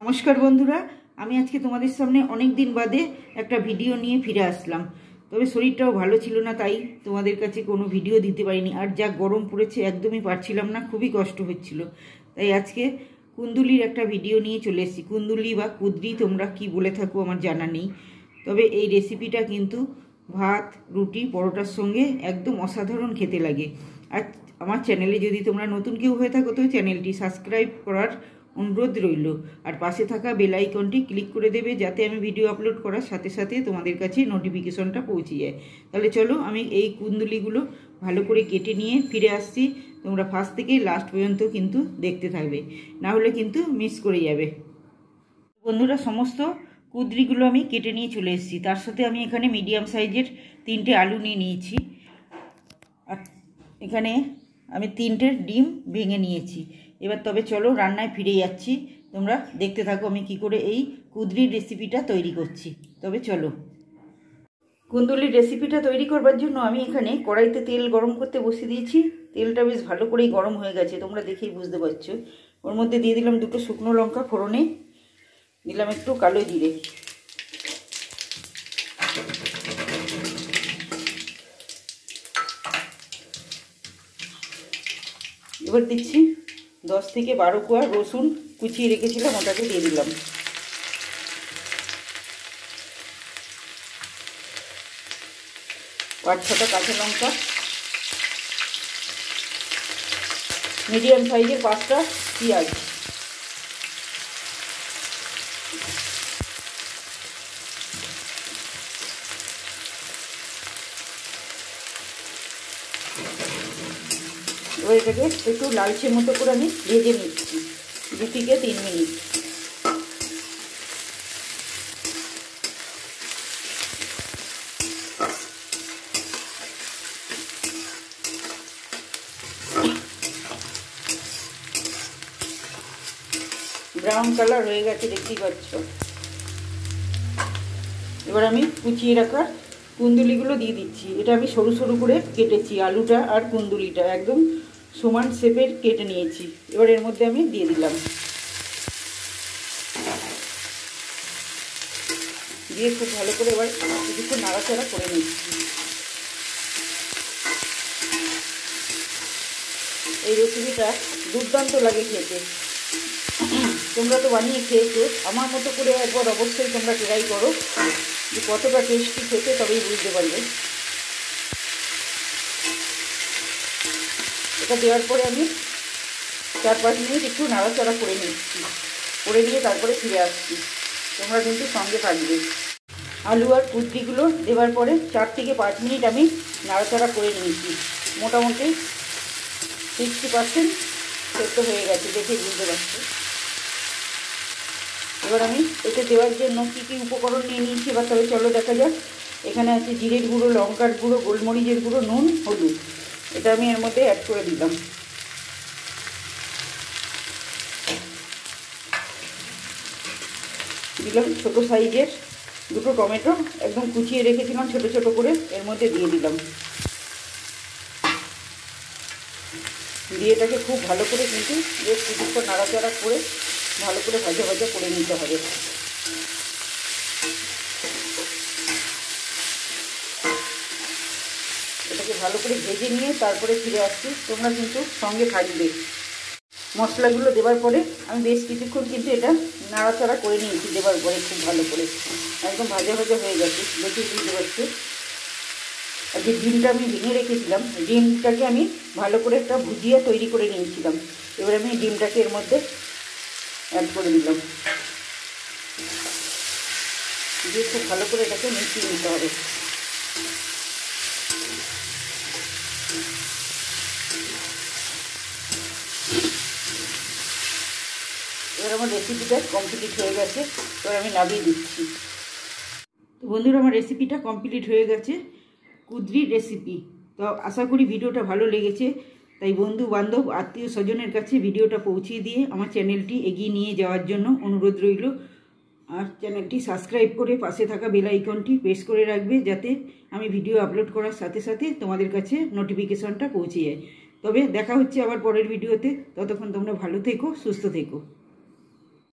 नमस्कार बंधुरा আমি আজকে তোমাদের সামনে অনেক দিন বাদে একটা ভিডিও নিয়ে ফিরে আসলাম। তবে শরীরটাও ভালো ছিল না, তাই তোমাদের কাছে কোনো ভিডিও দিতে পারিনি। আর যা গরম পড়েছে একদমই পারছিলাম না, খুবই কষ্ট হচ্ছিল। তাই আজকে কুন্দুলির একটা ভিডিও নিয়ে চলে এসেছি। কুন্দুলি বা কুদরি তোমরা কি বলে থাকো আমার জানা নেই, তবে এই রেসিপিটা কিন্তু ভাত, রুটি, পরোটার সঙ্গে একদম অসাধারণ খেতে লাগে। আর আমার চ্যানেলে যদি তোমরা নতুন কেউ হয়ে থাকো তো চ্যানেলটি সাবস্ক্রাইব করার অনুরোধ রইল। আর পাশে থাকা বেল আইকনটি ক্লিক করে দেবে, যাতে আমি ভিডিও আপলোড করার সাথে সাথে তোমাদের কাছে নোটিফিকেশনটা পৌঁছে যায়। তাহলে চলো আমি এই কুন্দুলিগুলো ভালো করে কেটে নিয়ে ফিরে আসছি। তোমরা ফার্স্ট থেকে লাস্ট পর্যন্ত কিন্তু দেখতে থাকবে, না হলে কিন্তু মিস করে যাবে। বন্ধুরা, সমস্ত কুদরিগুলো আমি কেটে নিয়ে চলে এসেছি। তার সাথে আমি এখানে মিডিয়াম সাইজের 3টে আলু নিয়ে নিয়েছি। আর এখানে আমি 3টে ডিম ভেঙে নিয়েছি। এবার তবে চলো রান্নায় ফিরে যাচ্ছি, তোমরা দেখতে থাকো আমি কি করে এই কুদরির রেসিপিটা তৈরি করছি। তবে চলো, কুন্দুলির রেসিপিটা তৈরি করবার জন্য আমি এখানে কড়াইতে তেল গরম করতে বসিয়ে দিয়েছি। তেলটা বেশ ভালো করেই গরম হয়ে গেছে, তোমরা দেখেই বুঝতে পারছো। ওর মধ্যে দিয়ে দিলাম 2টো শুকনো লঙ্কা ফোড়নে, দিলাম একটু কালো জিরে, এবার দিচ্ছি 10 থেকে 12 কোয়া রসুন কুচিয়ে রেখেছিলাম, ওটাকে দিয়ে দিলাম। আর 6টা কাঁচা লঙ্কা, মিডিয়াম সাইজের 5টা পেঁয়াজ, এবার এটাকে একটু লালচে মতো করে আমি ভেজে নিচ্ছি 2 থেকে 3 মিনিট। ব্রাউন কালার হয়ে গেছে, দেখতেই পাচ্ছ। এবার আমি কুচিয়ে রাখা কুন্দুলিগুলো দিয়ে দিচ্ছি। এটা আমি সরু সরু করে কেটেছি, আলুটা আর কুন্দুলিটা একদম সমান শেপের কেটে নিয়েছি। এবার এর মধ্যে আমি দিয়ে দিলাম, দিয়ে খুব ভালো করে এবার কিছুক্ষণ নাড়াচাড়া করে নিচ্ছি। এই রেসিপিটা দুর্দান্ত লাগে খেতে, তোমরা তো বানিয়ে খেয়েছো। আমার মতো করে একবার অবশ্যই তোমরা ট্রাই করো, যে কতটা টেস্টি খেতে, তবেই বুঝতে পারবে। এটা দেওয়ার পরে আমি 4-5 মিনিট একটু নাড়াচাড়া করে নিচ্ছি, করে নিয়ে তারপরে ফিরে আসছি। তোমরা কিন্তু সঙ্গে থাকবে। আলু আর কুদরিগুলো দেওয়ার পরে 4 থেকে 5 মিনিট আমি নাড়াচাড়া করে নিয়েছি। মোটামুটি 60% সেদ্ধ হয়ে গেছে, দেখে বুঝতে পারছি। এবার আমি এতে দেওয়ার জন্য কী কী উপকরণ নিয়ে নিয়েছি এবার তবে চলো দেখা যাক। এখানে আছে জিরের গুঁড়ো, লঙ্কার গুঁড়ো, গোলমরিচের গুঁড়ো, নুন, হলুদ। এটা আমি এর মধ্যে অ্যাড করে দিলাম। দিলাম ছোটো সাইজের 2টো টমেটো, একদম কুচিয়ে রেখেছিলাম ছোটো ছোটো করে, এর মধ্যে দিয়ে দিলাম। দিয়ে এটাকে খুব ভালো করে কিন্তু বেশ কিছুক্ষণ নাড়াচাড়া করে ভালো করে ভাজা ভাজা করে নিতে হবে। এটাকে ভালো করে ভেজে নিয়ে তারপরে ফিরে আসছি, তোমরা কিন্তু সঙ্গে থাকবে। মশলাগুলো দেওয়ার পরে আমি বেশ কিছুক্ষণ কিন্তু এটা নাড়াচাড়া করে নিয়েছি। দেওয়ার পরে খুব ভালো করে একদম ভাজা ভাজা হয়ে গেছে, দেখে বুঝতে পারছি। আর যে ডিমটা আমি ভেঙে রেখেছিলাম, ডিমটাকে আমি ভালো করে একটা ভুজিয়া তৈরি করে নিয়েছিলাম। এবার আমি ডিমটাকে এর মধ্যে অ্যাড করে দিলাম, দিয়ে খুব ভালো করে এটাকে মিশিয়ে নিতে হবে। এবার আমার রেসিপিটা কমপ্লিট হয়ে গেছে, এবার আমি নামিয়ে দিচ্ছি। তো বন্ধুরা, আমার রেসিপিটা কমপ্লিট হয়ে গেছে, কুদরির রেসিপি। তো আশা করি ভিডিওটা ভালো লেগেছে। তাই বন্ধু বান্ধব আত্মীয় স্বজনের কাছে ভিডিওটা পৌঁছিয়ে দিয়ে আমার চ্যানেলটি এগিয়ে নিয়ে যাওয়ার জন্য অনুরোধ রইল। আর চ্যানেলটি সাবস্ক্রাইব করে পাশে থাকা বেল আইকনটি প্রেস করে রাখবে, যাতে আমি ভিডিও আপলোড করার সাথে সাথে তোমাদের কাছে নোটিফিকেশনটা পৌঁছে যায়। তবে দেখা হচ্ছে আবার পরের ভিডিওতে। ততক্ষণ তোমরা ভালো থেকো, সুস্থ থেকো।